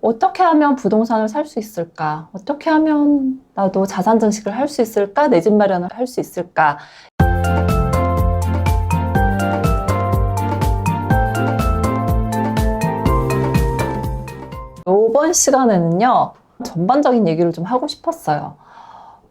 어떻게 하면 부동산을 살 수 있을까? 어떻게 하면 나도 자산 증식을 할 수 있을까? 내 집 마련을 할 수 있을까? 이번 시간에는요, 전반적인 얘기를 좀 하고 싶었어요.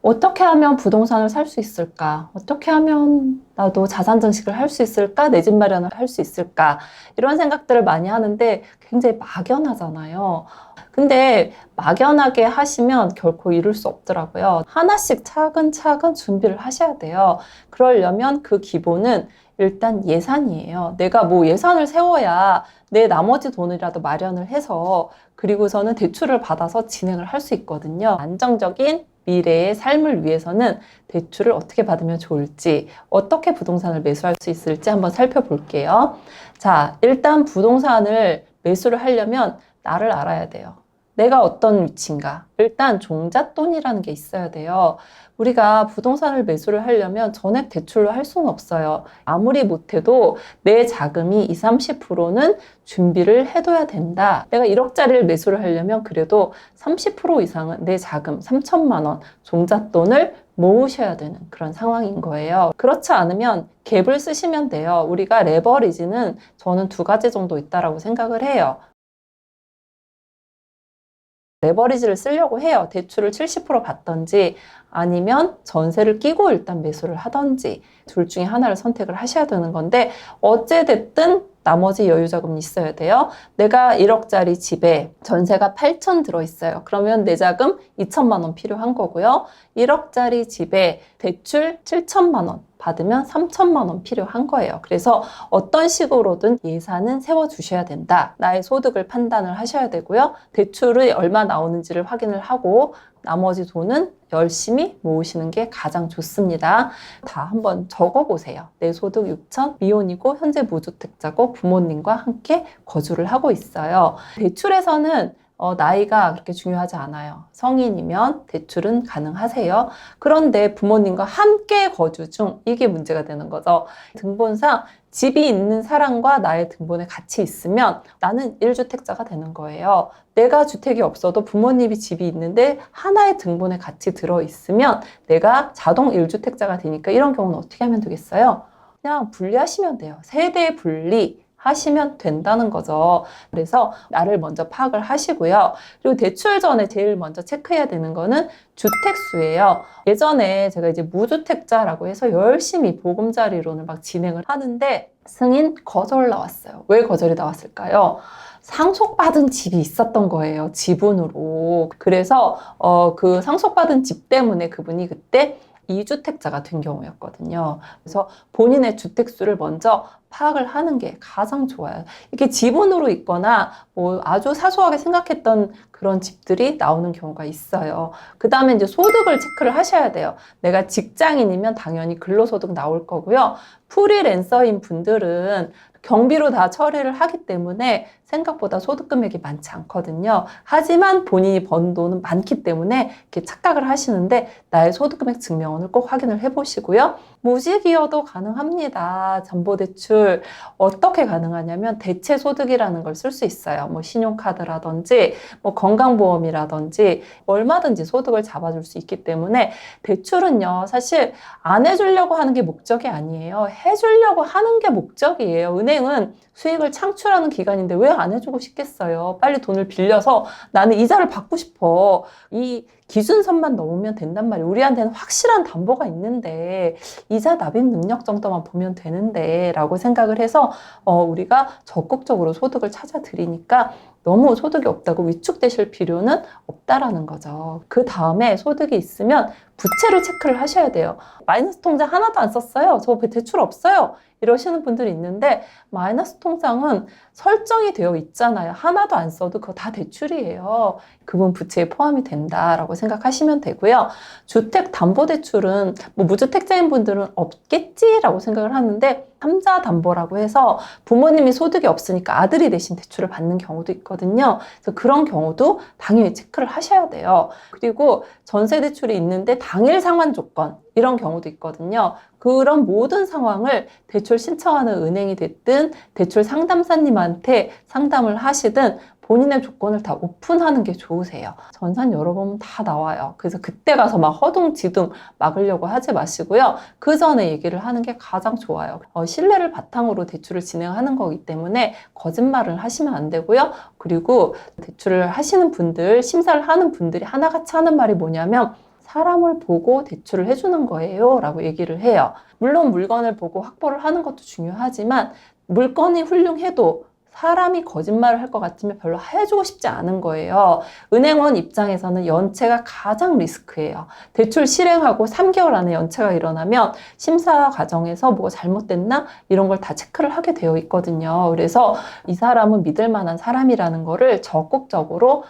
어떻게 하면 부동산을 살 수 있을까? 어떻게 하면 나도 자산 증식을 할 수 있을까? 내 집 마련을 할 수 있을까? 이런 생각들을 많이 하는데 굉장히 막연하잖아요. 근데 막연하게 하시면 결코 이룰 수 없더라고요. 하나씩 차근차근 준비를 하셔야 돼요. 그러려면 그 기본은 일단 예산이에요. 내가 뭐 예산을 세워야 내 나머지 돈이라도 마련을 해서 그리고서는 대출을 받아서 진행을 할 수 있거든요. 안정적인 미래의 삶을 위해서는 대출을 어떻게 받으면 좋을지, 어떻게 부동산을 매수할 수 있을지 한번 살펴볼게요. 자, 일단 부동산을 매수를 하려면 나를 알아야 돼요. 내가 어떤 위치인가? 일단 종잣돈이라는 게 있어야 돼요. 우리가 부동산을 매수를 하려면 전액 대출로 할 수는 없어요. 아무리 못해도 내 자금이 20, 30%는 준비를 해둬야 된다. 내가 1억짜리를 매수를 하려면 그래도 30% 이상은 내 자금 3천만 원 종잣돈을 모으셔야 되는 그런 상황인 거예요. 그렇지 않으면 갭을 쓰시면 돼요. 우리가 레버리지는 저는 두 가지 정도 있다라고 생각을 해요. 레버리지를 쓰려고 해요. 대출을 70% 받던지 아니면 전세를 끼고 일단 매수를 하던지 둘 중에 하나를 선택을 하셔야 되는 건데 어찌됐든 나머지 여유 자금이 있어야 돼요. 내가 1억짜리 집에 전세가 8천 들어있어요. 그러면 내 자금 2천만 원 필요한 거고요. 1억짜리 집에 대출 7천만 원 받으면 3천만 원 필요한 거예요. 그래서 어떤 식으로든 예산은 세워주셔야 된다. 나의 소득을 판단을 하셔야 되고요. 대출이 얼마 나오는지를 확인을 하고 나머지 돈은 열심히 모으시는 게 가장 좋습니다. 다 한번 적어보세요. 내 소득 6천, 미혼이고 현재 무주택자고 부모님과 함께 거주를 하고 있어요. 대출에서는 나이가 그렇게 중요하지 않아요. 성인이면 대출은 가능하세요. 그런데 부모님과 함께 거주 중 이게 문제가 되는 거죠. 등본상 집이 있는 사람과 나의 등본에 같이 있으면 나는 1주택자가 되는 거예요. 내가 주택이 없어도 부모님이 집이 있는데 하나의 등본에 같이 들어있으면 내가 자동 1주택자가 되니까 이런 경우는 어떻게 하면 되겠어요? 그냥 분리하시면 돼요. 세대 분리. 하시면 된다는 거죠. 그래서 나를 먼저 파악을 하시고요. 그리고 대출 전에 제일 먼저 체크해야 되는 거는 주택수예요. 예전에 제가 이제 무주택자라고 해서 열심히 보금자리론을 막 진행을 하는데 승인 거절 나왔어요. 왜 거절이 나왔을까요? 상속받은 집이 있었던 거예요. 지분으로. 그래서 그 상속받은 집 때문에 그분이 그때 2주택자가 된 경우였거든요. 그래서 본인의 주택수를 먼저 파악을 하는 게 가장 좋아요. 이렇게 지분으로 있거나 뭐 아주 사소하게 생각했던 그런 집들이 나오는 경우가 있어요. 그 다음에 이제 소득을 체크를 하셔야 돼요. 내가 직장인이면 당연히 근로소득 나올 거고요. 프리랜서인 분들은 경비로 다 처리를 하기 때문에 생각보다 소득 금액이 많지 않거든요. 하지만 본인이 번 돈은 많기 때문에 이렇게 착각을 하시는데 나의 소득 금액 증명원을 꼭 확인을 해보시고요. 무직이어도 가능합니다. 담보대출 어떻게 가능하냐면 대체소득이라는 걸 쓸 수 있어요. 뭐 신용카드라든지 뭐 건강보험이라든지 얼마든지 소득을 잡아줄 수 있기 때문에 대출은요 사실 안 해주려고 하는 게 목적이 아니에요. 해주려고 하는 게 목적이에요. 은행은 수익을 창출하는 기관인데 왜 안 해주고 싶겠어요. 빨리 돈을 빌려서 나는 이자를 받고 싶어. 이 기준선만 넘으면 된단 말이에요. 우리한테는 확실한 담보가 있는데 이자 납입 능력 정도만 보면 되는데 라고 생각을 해서 우리가 적극적으로 소득을 찾아드리니까 너무 소득이 없다고 위축되실 필요는 없다라는 거죠. 그 다음에 소득이 있으면 부채를 체크를 하셔야 돼요. 마이너스 통장 하나도 안 썼어요. 저 대출 없어요. 이러시는 분들이 있는데 마이너스 통장은 설정이 되어 있잖아요. 하나도 안 써도 그거 다 대출이에요. 그분 부채에 포함이 된다라고 생각하시면 되고요. 주택담보대출은 뭐 무주택자인 분들은 없겠지라고 생각을 하는데 삼자담보라고 해서 부모님이 소득이 없으니까 아들이 대신 대출을 받는 경우도 있거든요. 그래서 그런 경우도 당연히 체크를 하셔야 돼요. 그리고 전세대출이 있는데 당일 상환 조건 이런 경우도 있거든요. 그런 모든 상황을 대출 신청하는 은행이 됐든 대출 상담사님한테 상담을 하시든 본인의 조건을 다 오픈하는 게 좋으세요. 전산 열어보면 다 나와요. 그래서 그때 가서 막 허둥지둥 막으려고 하지 마시고요. 그 전에 얘기를 하는 게 가장 좋아요. 신뢰를 바탕으로 대출을 진행하는 거기 때문에 거짓말을 하시면 안 되고요. 그리고 대출을 하시는 분들, 심사를 하는 분들이 하나같이 하는 말이 뭐냐면 사람을 보고 대출을 해주는 거예요 라고 얘기를 해요. 물론 물건을 보고 확보를 하는 것도 중요하지만 물건이 훌륭해도 사람이 거짓말을 할 것 같으면 별로 해주고 싶지 않은 거예요. 은행원 입장에서는 연체가 가장 리스크예요. 대출 실행하고 3개월 안에 연체가 일어나면 심사 과정에서 뭐가 잘못됐나? 이런 걸 다 체크를 하게 되어 있거든요. 그래서 이 사람은 믿을 만한 사람이라는 거를 적극적으로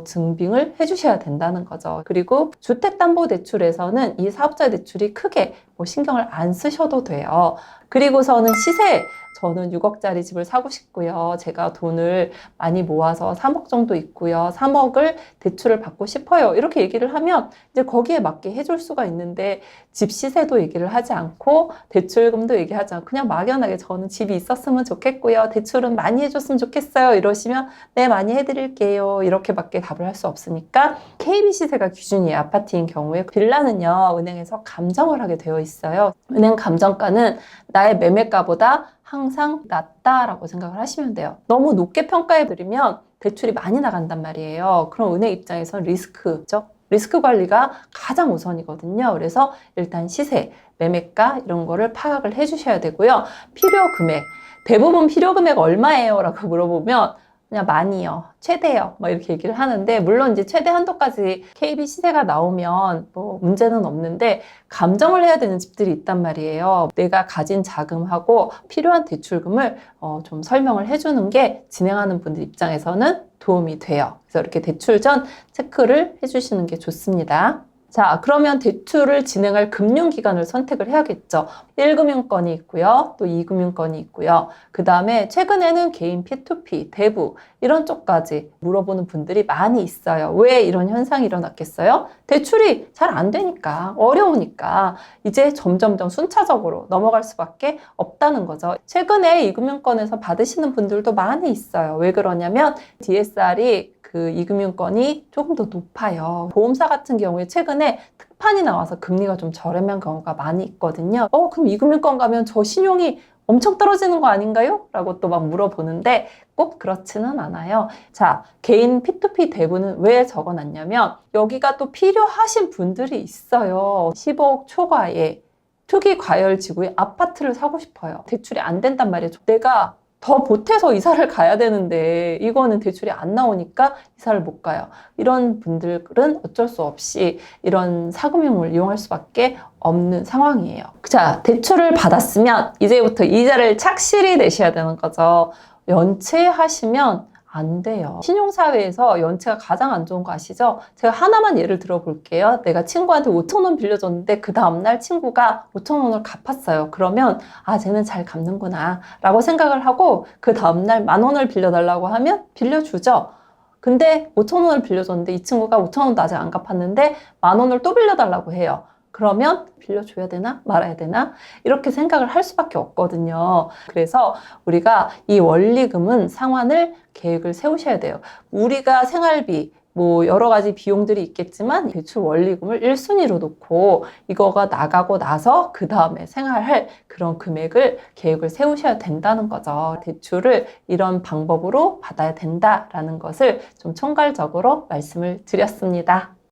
증빙을 해주셔야 된다는 거죠. 그리고 주택담보대출에서는 이 사업자 대출이 크게 신경을 안 쓰셔도 돼요. 그리고서는 시세, 저는 6억짜리 집을 사고 싶고요. 제가 돈을 많이 모아서 3억 정도 있고요. 3억을 대출을 받고 싶어요. 이렇게 얘기를 하면 이제 거기에 맞게 해줄 수가 있는데 집 시세도 얘기를 하지 않고 대출금도 얘기하지 않고 그냥 막연하게 저는 집이 있었으면 좋겠고요. 대출은 많이 해줬으면 좋겠어요. 이러시면 네, 많이 해드릴게요. 이렇게밖에 답을 할 수 없으니까 KB 시세가 기준이에요. 아파트인 경우에 빌라는요. 은행에서 감정을 하게 되어 있어요. 은행 감정가는 나의 매매가보다 항상 낮다라고 생각을 하시면 돼요. 너무 높게 평가해드리면 대출이 많이 나간단 말이에요. 그럼 은행 입장에서는 리스크죠. 리스크 관리가 가장 우선이거든요. 그래서 일단 시세, 매매가 이런 거를 파악을 해주셔야 되고요. 필요 금액, 대부분 필요 금액 얼마예요? 라고 물어보면 그냥 많이요, 최대요, 막 이렇게 얘기를 하는데 물론 이제 최대 한도까지 KB 시세가 나오면 뭐 문제는 없는데 감정을 해야 되는 집들이 있단 말이에요. 내가 가진 자금하고 필요한 대출금을 좀 설명을 해주는 게 진행하는 분들 입장에서는 도움이 돼요. 그래서 이렇게 대출 전 체크를 해주시는 게 좋습니다. 자, 그러면 대출을 진행할 금융기관을 선택을 해야겠죠. 1금융권이 있고요. 또 2금융권이 있고요. 그 다음에 최근에는 개인 P2P, 대부 이런 쪽까지 물어보는 분들이 많이 있어요. 왜 이런 현상이 일어났겠어요? 대출이 잘 안 되니까, 어려우니까 이제 점점점 순차적으로 넘어갈 수밖에 없다는 거죠. 최근에 2금융권에서 받으시는 분들도 많이 있어요. 왜 그러냐면 DSR이 그 2금융권이 조금 더 높아요. 보험사 같은 경우에 최근에 특판이 나와서 금리가 좀 저렴한 경우가 많이 있거든요. 그럼 2금융권 가면 저 신용이 엄청 떨어지는 거 아닌가요? 라고 또 막 물어보는데 꼭 그렇지는 않아요. 자, 개인 P2P 대부는 왜 적어놨냐면 여기가 또 필요하신 분들이 있어요. 15억 초과에 투기 과열 지구에 아파트를 사고 싶어요. 대출이 안 된단 말이에요. 내가 더 보태서 이사를 가야 되는데 이거는 대출이 안 나오니까 이사를 못 가요. 이런 분들은 어쩔 수 없이 이런 사금융을 이용할 수밖에 없는 상황이에요. 자, 대출을 받았으면 이제부터 이자를 착실히 내셔야 되는 거죠. 연체하시면 안 돼요. 신용사회에서 연체가 가장 안 좋은 거 아시죠? 제가 하나만 예를 들어 볼게요. 내가 친구한테 5,000원 빌려줬는데 그 다음날 친구가 5,000원을 갚았어요. 그러면 쟤는 잘 갚는구나 라고 생각을 하고 그 다음날 10,000원을 빌려달라고 하면 빌려주죠. 근데 5,000원을 빌려줬는데 이 친구가 5,000원도 아직 안 갚았는데 10,000원을 또 빌려달라고 해요. 그러면 빌려줘야 되나 말아야 되나 이렇게 생각을 할 수밖에 없거든요. 그래서 우리가 이 원리금은 상환을 계획을 세우셔야 돼요. 우리가 생활비 뭐 여러 가지 비용들이 있겠지만 대출 원리금을 1순위로 놓고 이거가 나가고 나서 그 다음에 생활할 그런 금액을 계획을 세우셔야 된다는 거죠. 대출을 이런 방법으로 받아야 된다라는 것을 좀 총괄적으로 말씀을 드렸습니다.